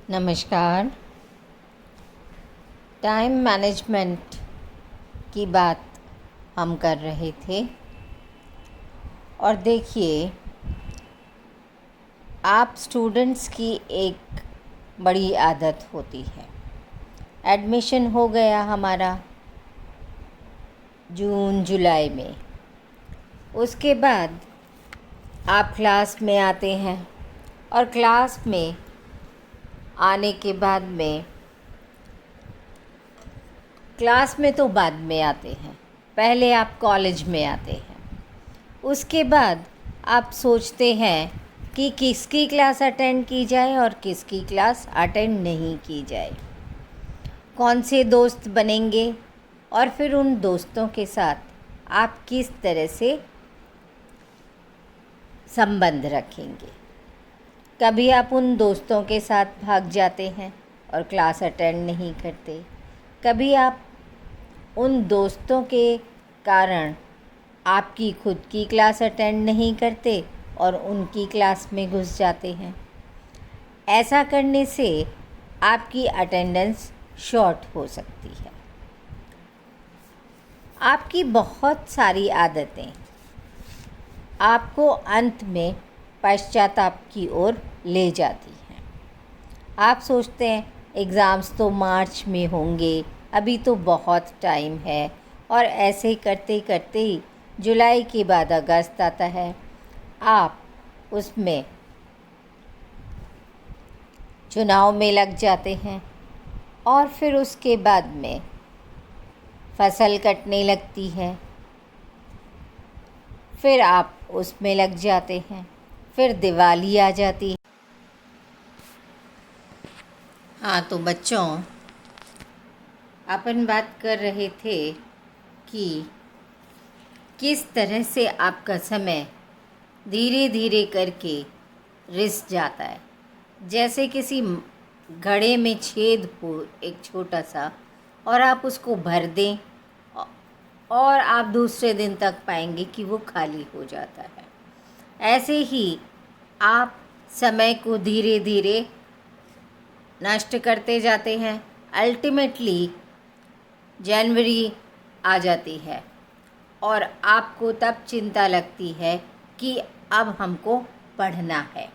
नमस्कार। Time management की बात हम कर रहे थे और देखिए, आप स्टूडेंट्स की एक बड़ी आदत होती है। एडमिशन हो गया हमारा जून जुलाई में। उसके बाद आप क्लास में आते हैं और क्लास में आने के बाद में क्लास में तो बाद में आते हैं, पहले आप कॉलेज में आते हैं। उसके बाद आप सोचते हैं कि किसकी क्लास अटेंड की जाए और किसकी क्लास अटेंड नहीं की जाए, कौन से दोस्त बनेंगे और फिर उन दोस्तों के साथ आप किस तरह से संबंध रखेंगे। कभी आप उन दोस्तों के साथ भाग जाते हैं और क्लास अटेंड नहीं करते, कभी आप उन दोस्तों के कारण आपकी खुद की क्लास अटेंड नहीं करते और उनकी क्लास में घुस जाते हैं। ऐसा करने से आपकी अटेंडेंस शॉर्ट हो सकती है। आपकी बहुत सारी आदतें आपको अंत में पश्चाताप की ओर ले जाती हैं। आप सोचते हैं एग्ज़ाम्स तो मार्च में होंगे, अभी तो बहुत टाइम है, और ऐसे करते करते ही जुलाई के बाद अगस्त आता है। आप उसमें चुनाव में लग जाते हैं और फिर उसके बाद में फसल कटने लगती है, फिर आप उसमें लग जाते हैं, फिर दिवाली आ जाती है। हाँ, तो बच्चों, अपन बात कर रहे थे कि किस तरह से आपका समय धीरे धीरे करके रिस जाता है। जैसे किसी घड़े में छेद हो एक छोटा सा, और आप उसको भर दें और आप दूसरे दिन तक पाएंगे कि वो खाली हो जाता है। ऐसे ही आप समय को धीरे धीरे नष्ट करते जाते हैं। अल्टीमेटली जनवरी आ जाती है और आपको तब चिंता लगती है कि अब हमको पढ़ना है।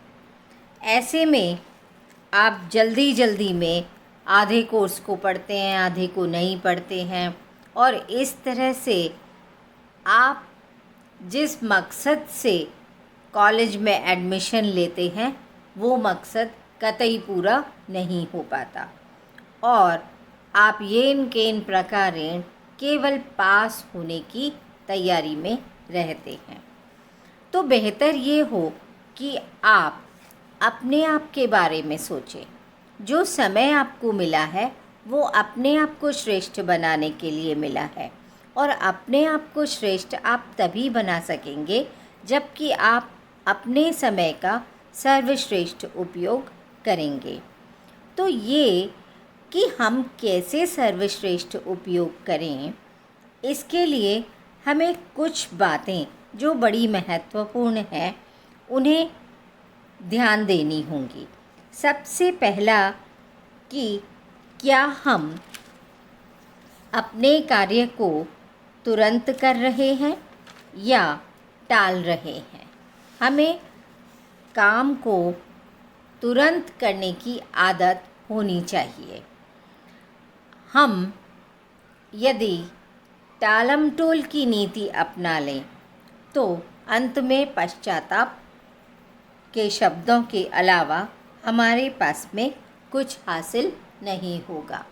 ऐसे में आप जल्दी जल्दी में आधे कोर्स को पढ़ते हैं, आधे को नहीं पढ़ते हैं, और इस तरह से आप जिस मकसद से कॉलेज में एडमिशन लेते हैं वो मकसद कतई पूरा नहीं हो पाता और आप येन केन प्रकारेण केवल पास होने की तैयारी में रहते हैं। तो बेहतर ये हो कि आप अपने आप के बारे में सोचें। जो समय आपको मिला है वो अपने आप को श्रेष्ठ बनाने के लिए मिला है, और अपने आप को श्रेष्ठ आप तभी बना सकेंगे जबकि आप अपने समय का सर्वश्रेष्ठ उपयोग करेंगे। तो ये कि हम कैसे सर्वश्रेष्ठ उपयोग करें, इसके लिए हमें कुछ बातें जो बड़ी महत्वपूर्ण हैं उन्हें ध्यान देनी होंगी। सबसे पहला कि क्या हम अपने कार्य को तुरंत कर रहे हैं या टाल रहे हैं। हमें काम को तुरंत करने की आदत होनी चाहिए। हम यदि टालमटोल की नीति अपना लें तो अंत में पश्चाताप के शब्दों के अलावा हमारे पास में कुछ हासिल नहीं होगा।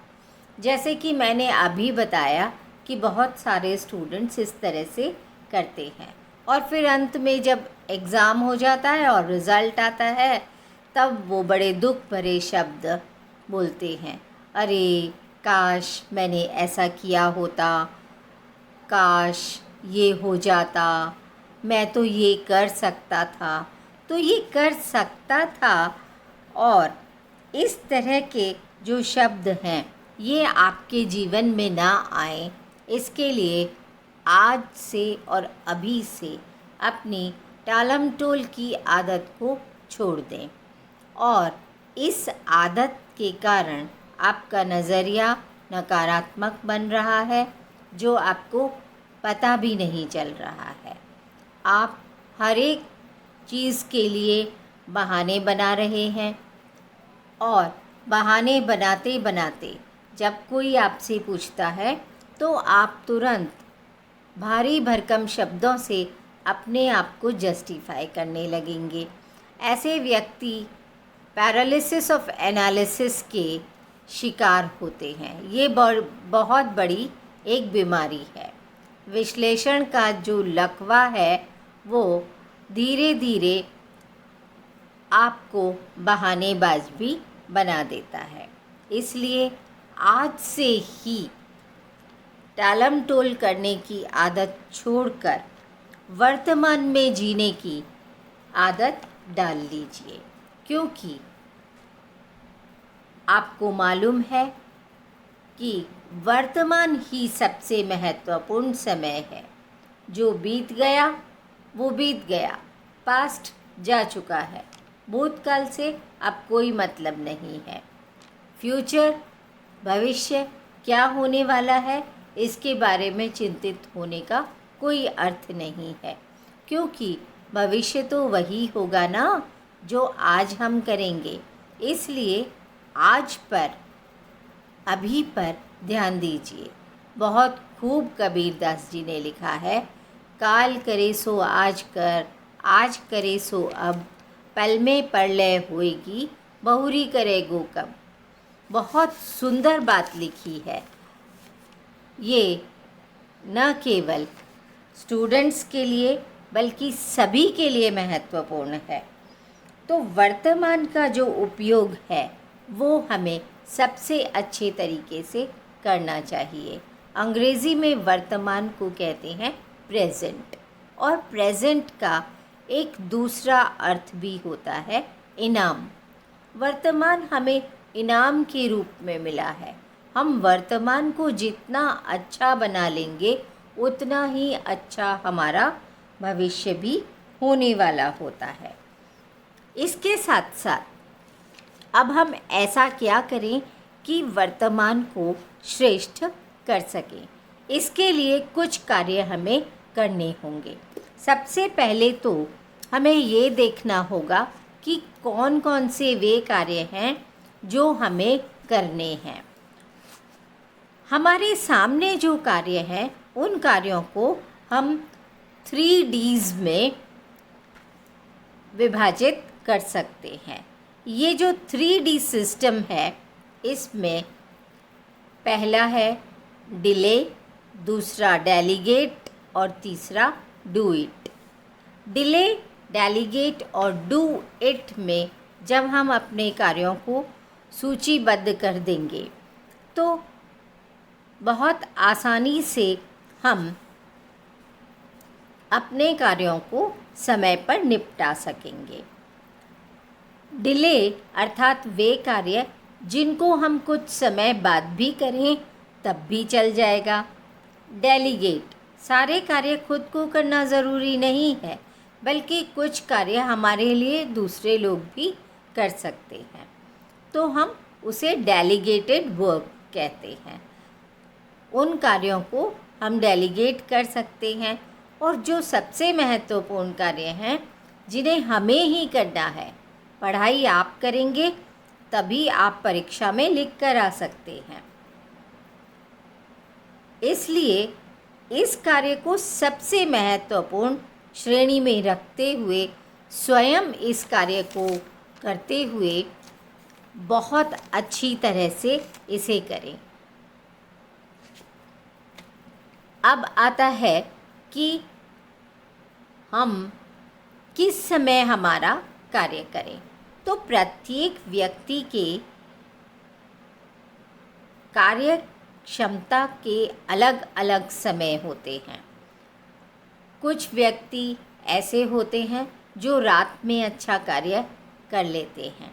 जैसे कि मैंने अभी बताया कि बहुत सारे स्टूडेंट्स इस तरह से करते हैं और फिर अंत में जब एग्ज़ाम हो जाता है और रिज़ल्ट आता है तब वो बड़े दुख भरे शब्द बोलते हैं, अरे काश मैंने ऐसा किया होता, काश ये हो जाता, मैं तो ये कर सकता था। तो ये कर सकता था और इस तरह के जो शब्द हैं ये आपके जीवन में ना आए, इसके लिए आज से और अभी से अपनी टालमटोल की आदत को छोड़ दें और इस आदत के कारण आपका नज़रिया नकारात्मक बन रहा है, जो आपको पता भी नहीं चल रहा है। आप हर एक चीज़ के लिए बहाने बना रहे हैं और बहाने बनाते बनाते जब कोई आपसे पूछता है तो आप तुरंत भारी भरकम शब्दों से अपने आप को जस्टिफाई करने लगेंगे। ऐसे व्यक्ति पैरालिसिस ऑफ एनालिसिस के शिकार होते हैं। ये बहुत बड़ी एक बीमारी है। विश्लेषण का जो लकवा है वो धीरे धीरे आपको बहानेबाज भी बना देता है। इसलिए आज से ही टालम टोल करने की आदत छोड़कर वर्तमान में जीने की आदत डाल लीजिए, क्योंकि आपको मालूम है कि वर्तमान ही सबसे महत्वपूर्ण समय है। जो बीत गया वो बीत गया, पास्ट जा चुका है। भूतकाल से अब कोई मतलब नहीं है। फ्यूचर, भविष्य क्या होने वाला है, इसके बारे में चिंतित होने का कोई अर्थ नहीं है, क्योंकि भविष्य तो वही होगा ना जो आज हम करेंगे। इसलिए आज पर, अभी पर ध्यान दीजिए। बहुत खूब कबीरदास जी ने लिखा है, काल करे सो आज कर, आज करे सो अब, पल में प्रलय होएगी, बहुरी करेगो कब। बहुत सुंदर बात लिखी है। ये न केवल स्टूडेंट्स के लिए बल्कि सभी के लिए महत्वपूर्ण है। तो वर्तमान का जो उपयोग है वो हमें सबसे अच्छे तरीके से करना चाहिए। अंग्रेज़ी में वर्तमान को कहते हैं प्रेजेंट, और प्रेजेंट का एक दूसरा अर्थ भी होता है इनाम। वर्तमान हमें इनाम के रूप में मिला है। हम वर्तमान को जितना अच्छा बना लेंगे उतना ही अच्छा हमारा भविष्य भी होने वाला होता है। इसके साथ साथ अब हम ऐसा क्या करें कि वर्तमान को श्रेष्ठ कर सकें। इसके लिए कुछ कार्य हमें करने होंगे। सबसे पहले तो हमें ये देखना होगा कि कौन कौन से वे कार्य हैं जो हमें करने हैं। हमारे सामने जो कार्य हैं उन कार्यों को हम 3Ds में विभाजित कर सकते हैं। ये जो 3D सिस्टम है, इसमें पहला है डिले, दूसरा डेलीगेट और तीसरा डू इट। डिले, डेलीगेट और डू इट में जब हम अपने कार्यों को सूचीबद्ध कर देंगे तो बहुत आसानी से हम अपने कार्यों को समय पर निपटा सकेंगे। डिले अर्थात वे कार्य जिनको हम कुछ समय बाद भी करें तब भी चल जाएगा। डेलीगेट, सारे कार्य खुद को करना ज़रूरी नहीं है, बल्कि कुछ कार्य हमारे लिए दूसरे लोग भी कर सकते हैं, तो हम उसे डेलीगेटेड वर्क कहते हैं। उन कार्यों को हम डेलीगेट कर सकते हैं। और जो सबसे महत्वपूर्ण कार्य हैं जिन्हें हमें ही करना है, पढ़ाई आप करेंगे तभी आप परीक्षा में लिख कर आ सकते हैं। इसलिए इस कार्य को सबसे महत्वपूर्ण श्रेणी में रखते हुए स्वयं इस कार्य को करते हुए बहुत अच्छी तरह से इसे करें। अब आता है कि हम किस समय हमारा कार्य करें। तो प्रत्येक व्यक्ति के कार्य क्षमता के अलग अलग समय होते हैं। कुछ व्यक्ति ऐसे होते हैं जो रात में अच्छा कार्य कर लेते हैं।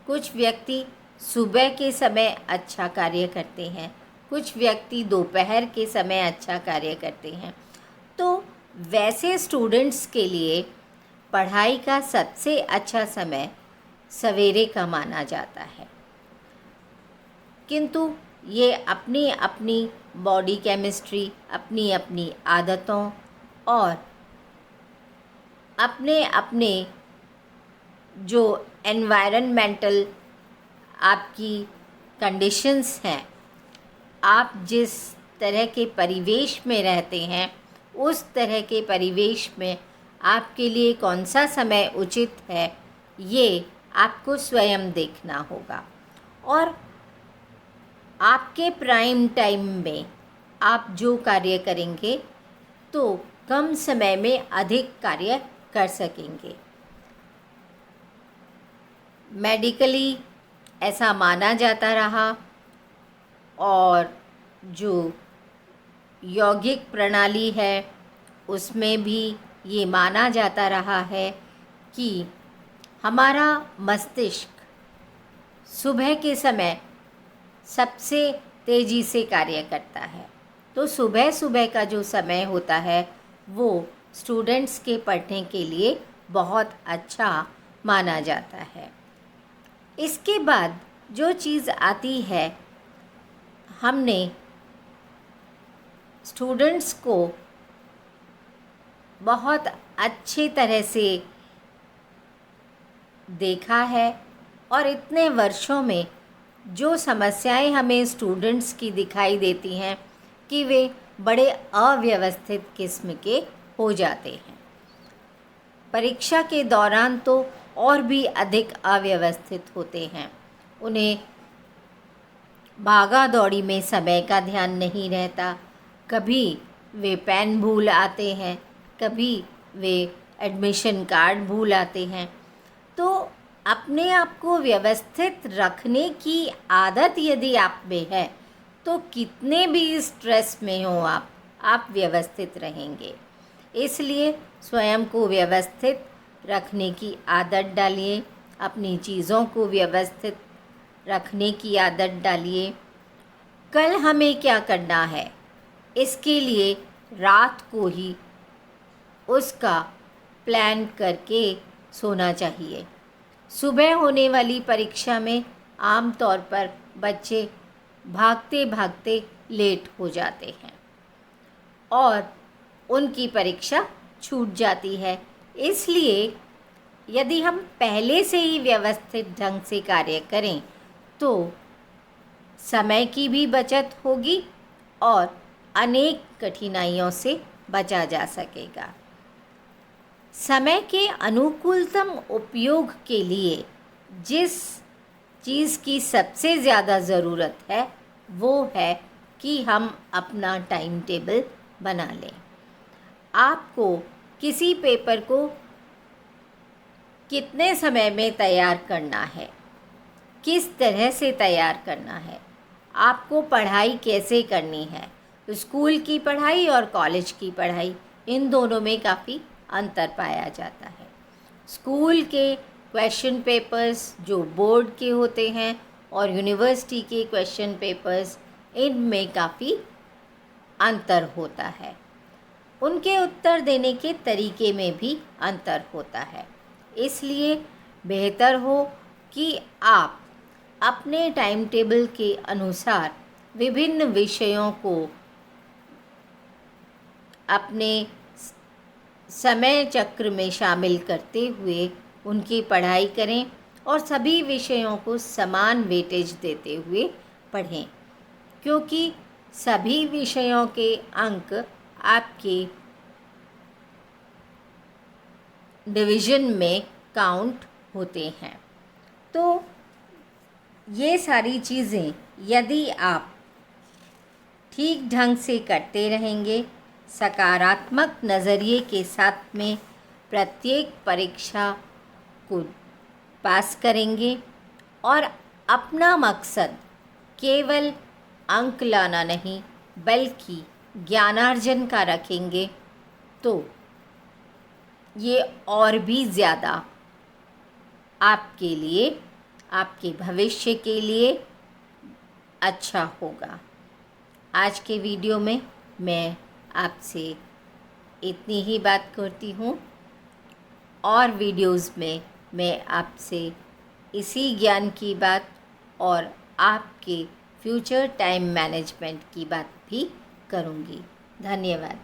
कुछ व्यक्ति सुबह के समय अच्छा कार्य करते हैं। कुछ व्यक्ति दोपहर के समय अच्छा कार्य करते हैं। तो वैसे स्टूडेंट्स के लिए पढ़ाई का सबसे अच्छा समय सवेरे का माना जाता है, किंतु ये अपनी अपनी बॉडी केमिस्ट्री, अपनी अपनी आदतों और अपने अपने जो एनवायरनमेंटल आपकी कंडीशंस हैं, आप जिस तरह के परिवेश में रहते हैं उस तरह के परिवेश में आपके लिए कौन सा समय उचित है, ये आपको स्वयं देखना होगा। और आपके प्राइम टाइम में आप जो कार्य करेंगे तो कम समय में अधिक कार्य कर सकेंगे। मेडिकली ऐसा माना जाता रहा और जो यौगिक प्रणाली है उसमें भी ये माना जाता रहा है कि हमारा मस्तिष्क सुबह के समय सबसे तेज़ी से कार्य करता है। तो सुबह सुबह का जो समय होता है वो स्टूडेंट्स के पढ़ने के लिए बहुत अच्छा माना जाता है। इसके बाद जो चीज़ आती है, हमने स्टूडेंट्स को बहुत अच्छी तरह से देखा है और इतने वर्षों में जो समस्याएं हमें स्टूडेंट्स की दिखाई देती हैं कि वे बड़े अव्यवस्थित किस्म के हो जाते हैं। परीक्षा के दौरान तो और भी अधिक अव्यवस्थित होते हैं। उन्हें भागा दौड़ी में समय का ध्यान नहीं रहता, कभी वे पेन भूल आते हैं, कभी वे एडमिशन कार्ड भूल आते हैं। तो अपने आप को व्यवस्थित रखने की आदत यदि आप में है तो कितने भी स्ट्रेस में हो आप व्यवस्थित रहेंगे। इसलिए स्वयं को व्यवस्थित रखने की आदत डालिए, अपनी चीज़ों को व्यवस्थित रखने की आदत डालिए। कल हमें क्या करना है, इसके लिए रात को ही उसका प्लान करके सोना चाहिए। सुबह होने वाली परीक्षा में आम तौर पर बच्चे भागते भागते लेट हो जाते हैं और उनकी परीक्षा छूट जाती है। इसलिए यदि हम पहले से ही व्यवस्थित ढंग से कार्य करें तो समय की भी बचत होगी और अनेक कठिनाइयों से बचा जा सकेगा। समय के अनुकूलतम उपयोग के लिए जिस चीज़ की सबसे ज़्यादा ज़रूरत है वो है कि हम अपना टाइम टेबल बना लें। आपको किसी पेपर को कितने समय में तैयार करना है, किस तरह से तैयार करना है, आपको पढ़ाई कैसे करनी है, स्कूल की पढ़ाई और कॉलेज की पढ़ाई, इन दोनों में काफ़ी अंतर पाया जाता है। स्कूल के क्वेश्चन पेपर्स जो बोर्ड के होते हैं और यूनिवर्सिटी के क्वेश्चन पेपर्स, इनमें काफ़ी अंतर होता है। उनके उत्तर देने के तरीके में भी अंतर होता है। इसलिए बेहतर हो कि आप अपने टाइम टेबल के अनुसार विभिन्न विषयों को अपने समय चक्र में शामिल करते हुए उनकी पढ़ाई करें और सभी विषयों को समान वेटेज देते हुए पढ़ें, क्योंकि सभी विषयों के अंक आपके डिवीज़न में काउंट होते हैं। तो ये सारी चीज़ें यदि आप ठीक ढंग से करते रहेंगे, सकारात्मक नज़रिए के साथ में प्रत्येक परीक्षा को पास करेंगे और अपना मकसद केवल अंक लाना नहीं बल्कि ज्ञानार्जन का रखेंगे, तो ये और भी ज़्यादा आपके लिए, आपके भविष्य के लिए अच्छा होगा। आज के वीडियो में मैं आपसे इतनी ही बात करती हूँ और वीडियोस में मैं आपसे इसी ज्ञान की बात और आपके फ्यूचर टाइम मैनेजमेंट की बात भी करूँगी। धन्यवाद।